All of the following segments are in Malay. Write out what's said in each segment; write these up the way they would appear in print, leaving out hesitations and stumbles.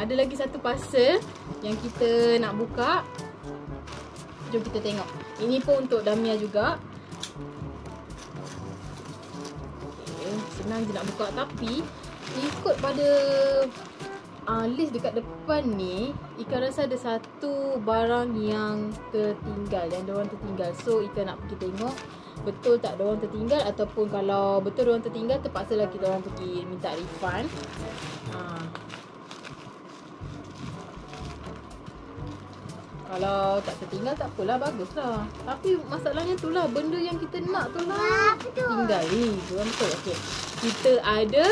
ada lagi satu parcel yang kita nak buka. Jom kita tengok. Ini pun untuk Damia juga. Okay, senang je nak buka, tapi ikut pada list dekat depan ni, Ika rasa ada satu barang yang tertinggal, yang diorang tertinggal. So Ika nak pergi tengok betul tak diorang tertinggal, ataupun kalau betul diorang tertinggal, terpaksalah kita orang pergi minta refund. Kalau tak tertinggal tak apalah, baguslah. Tapi masalahnya tu lah, benda yang kita nak tu lah tinggal ni. Betul. Okey. Kita ada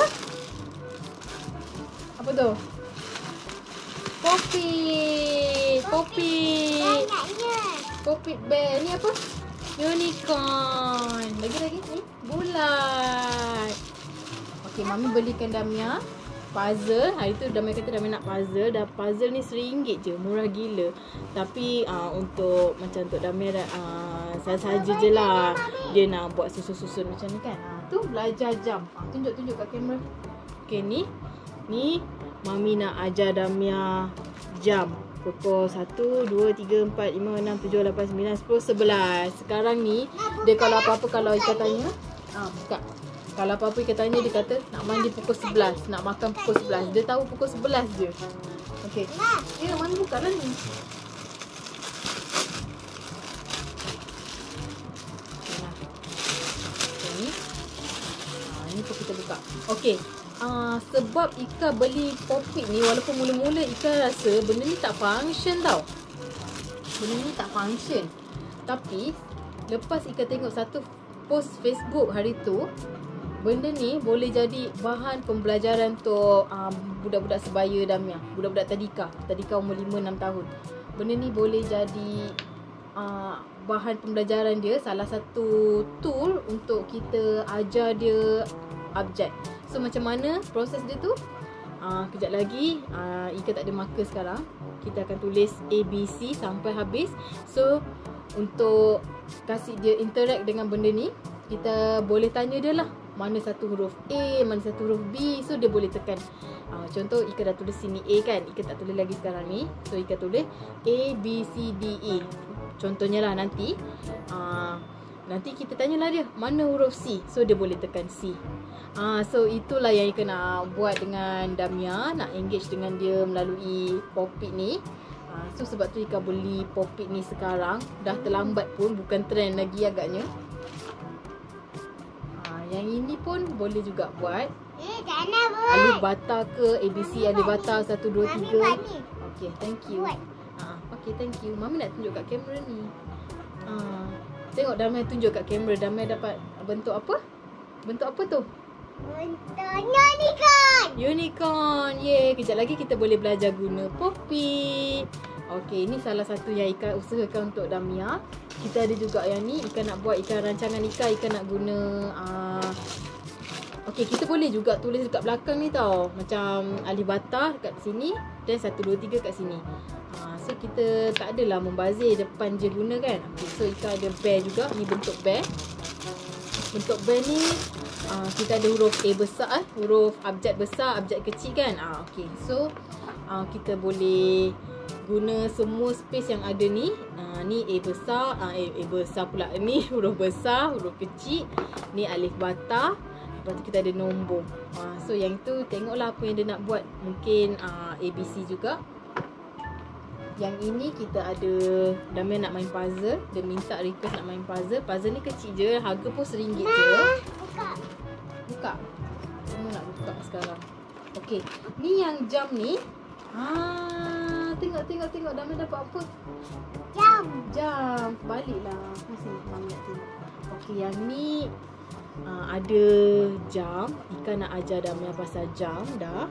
apa tu? Popit bear. Ni apa? Unicorn. Lagi ni bulat. Okey, Mami belikan Damia puzzle. Hari tu Damia kata Damia nak puzzle. Dah puzzle ni RM1 je, murah gila. Tapi untuk Damia saja je lah. Dia nak buat susun-susun macam ni kan. Tu belajar jam. Tunjuk kat kamera. Okey, ni Mami nak ajar Damia jam. Pukul 1, 2, 3, 4, 5, 6, 7, 8, 9, 10, 11. Sekarang ni dia kalau apa-apa, kalau Ika tanya, buka. Kalau apa-apa Ika tanya, dia kata nak mandi pukul 11, nak makan pukul 11. Dia tahu pukul 11 je. Okey. Ya, Mami buka lah ni. Ni pun kita buka. Okey. Sebab Ika beli popit ni, walaupun mula-mula Ika rasa benda ni tak function tau. Tapi lepas Ika tengok satu post Facebook hari tu, benda ni boleh jadi bahan pembelajaran untuk budak-budak sebaya Damia, budak-budak tadika umur 5-6 tahun. Benda ni boleh jadi bahan pembelajaran dia, salah satu tool untuk kita ajar dia abjad. So macam mana proses dia tu? Kejap lagi, Ika tak ada marker sekarang. Kita akan tulis ABC sampai habis. So untuk kasih dia interact dengan benda ni, kita boleh tanya dia lah, mana satu huruf A, mana satu huruf B. So dia boleh tekan. Contoh Ika dah tulis sini A kan, Ika tak tulis lagi sekarang ni. So Ika tulis A, B, C, D, E. Contohnya lah nanti kita tanyalah dia, mana huruf C. So dia boleh tekan C. So itulah yang Ika nak buat dengan Damia, nak engage dengan dia melalui popit ni. So sebab tu Ika beli popit ni sekarang. Dah terlambat pun, bukan trend lagi agaknya. Yang ini pun boleh juga buat. Alif bata ke ABC, alif bata 1, 2, 3. Okay, thank you. Okay, thank you. Mami nak tunjuk kat kamera ni. Tengok Damia tunjuk kat kamera. Damia dapat bentuk apa? Bentuk apa tu? Bentuk unicorn. Yeay, kejap lagi kita boleh belajar guna popit. Okey, ini salah satu yang Ika usahakan untuk Damia. Kita ada juga yang ni, Ika nak buat rancangan Ika nak guna okey, kita boleh juga tulis dekat belakang ni tau. Macam alif bata dekat sini dan 1, 2, 3 kat sini. So kita tak adalah membazir, depan je guna kan. Okay, so Ika ada bear juga. Ni bentuk bear. Bentuk bear ni kita ada huruf A besar, huruf abjad besar, abjad kecil kan. Okay, so kita boleh guna semua space yang ada ni. Ni A besar, A besar pula. Ni huruf besar, huruf kecil. Ni alif bata. Lepas tu kita ada nombor. So yang tu tengoklah apa yang dia nak buat. Mungkin ABC juga. Yang ini kita ada Damia nak main puzzle. Dia minta request nak main puzzle. Puzzle ni kecil je, harga pun RM1 je. Buka. Semua nak buka sekarang. Okey, ni yang jam ni. Tengok Damia dapat apa? Jam. Baliklah. Masih Mami nak tengok. Okey, yang ni ada jam. Ika nak ajar Damia pasal jam dah.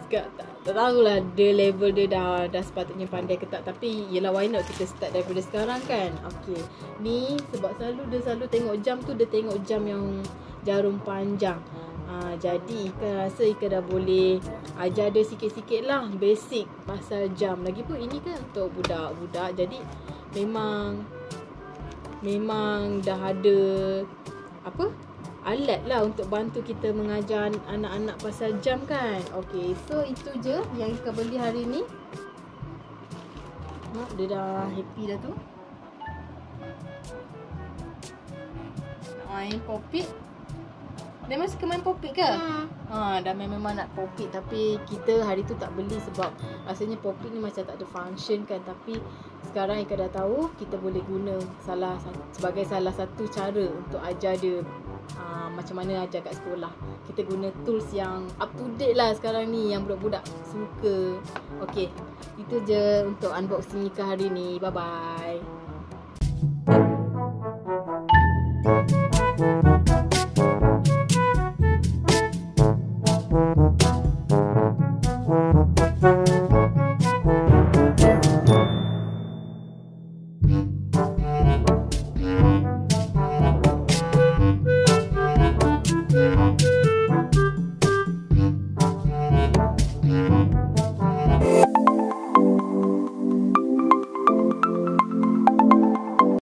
Tak tahulah dia level dia dah sepatutnya pandai ke tak. Tapi yelah, why not kita start daripada sekarang kan. Okay, ni sebab dia selalu tengok jam tu, dia tengok jam yang jarum panjang. Jadi Ika rasa Ika dah boleh ajar dia sikit-sikit lah basic pasal jam. Lagipun ini kan untuk budak-budak, jadi memang dah ada apa, alat lah untuk bantu kita mengajar anak-anak pasal jam kan. Okay, so itu je yang Ika beli hari ni. Dia dah happy dah tu. Nak main popit. Dia masih suka main popit ke? Dah memang nak popit. Tapi kita hari tu tak beli sebab rasanya popit ni macam tak ada function kan. Tapi sekarang Ika dah tahu kita boleh guna sebagai salah satu cara untuk ajar dia macam mana ajar kat sekolah. Kita guna tools yang up to date lah sekarang ni, yang budak-budak suka. Okay, itu je untuk unboxing Ika hari ni. Bye bye.